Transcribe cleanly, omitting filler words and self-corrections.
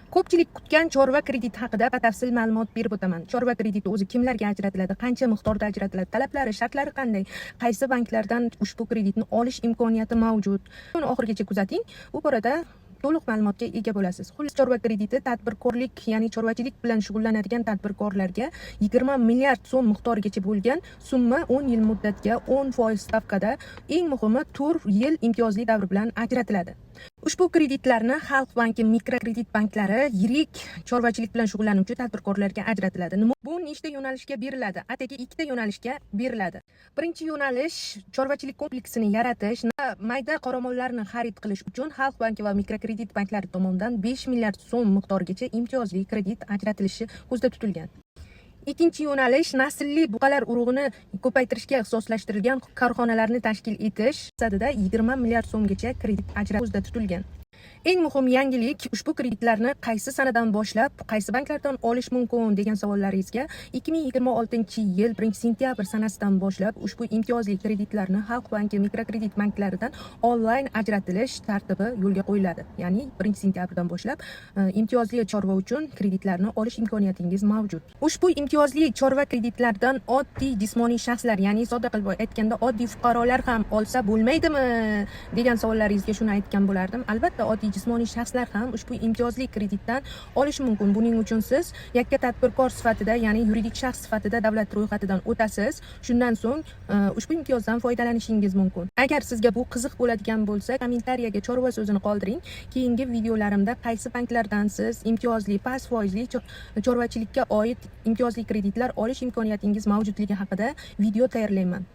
Ko'pchilik kutgan chorva krediti haqida batafsil ma'lumot berib o'taman. Chorva krediti o'zi kimlarga ajratiladi, qancha miqdorda ajratiladi, talablari, shartlari qanday, qaysi banklardan ushbu kreditni olish imkoniyati mavjud. Uni oxirigacha kuzating. Bu borada to'liq ma'lumotga ega bo'lasiz. Xullas, chorva krediti tadbirkorlik, ya'ni chorvachilik bilan shug'ullanadigan tadbirkorlarga 20 milliard so'm miqdorigacha bo'lgan summa 10 yil muddatga 10% stavkada, eng muhimi 4 yil imtiyozli davr bilan ajratiladi. Ushbu kreditlarni Xalq banki, mikrokredit banklari yirik chorvachilik bilan shug'ullanuvchi tadbirkorlarga ajratiladi. Bu nechta yo'nalishga beriladi? Atigi ikkita yo'nalishga beriladi. Birinchi yo'nalish chorvachilik kompleksini yaratish, mayda qoramollarni xarid qilish uchun Xalq banki va mikrokredit banklari tomonidan 5 milliard so'm miqdorigacha imtiyozli kredit ajratilishi ko'zda tutilgan. Ikkinchi yo'nalish naslli buqalar urug'ini ko'paytirishga ixtisoslashtirilgan korxonalarni tashkil etish maqsadida 20 milliard so'mgacha kredit ajratish ko'zda tutilgan. Eng muhim yangilik, ushbu kreditlarni qaysi sanadan boshlab, qaysi banklardan olish mumkin degan savollaringizga 2026-yil 1-sentyabr sanasidan boshlab ushbu imtiyozli kreditlarni Xalq banki, mikrokredit banklaridan onlayn ajratilish tartibi yo'lga qo'yiladi. Ya'ni 1-sentyabrdan boshlab imtiyozli chorva uchun kreditlarni olish imkoniyatingiz mavjud. Ushbu imtiyozli chorva kreditlardan oddiy jismoniy shaxslar, ya'ni sodda qilib aytganda oddiy fuqarolar ham olsa bo'lmaydimi degan savollaringizga shuni aytgan bo'lardim. Albatta, oddiy jismoniy shaxslar ham ushbu imtiyozli kreditdan olish mumkin. Buning uchun siz yakka tadbirkor sifatida, ya'ni yuridik shaxs sifatida davlat ro'yxatidan o'tasiz. Shundan so'ng ushbu imtiyozdan foydalanishingiz mumkin. Agar sizga bu qiziq bo'ladigan bo'lsa, kommentariyaga chorva so'zini qoldiring. Keyingi videolarimda qaysi banklardan siz imtiyozli, past foizli chorvachilikka oid imtiyozli kreditlar olish imkoniyatingiz mavjudligi haqida video tayyorlayman.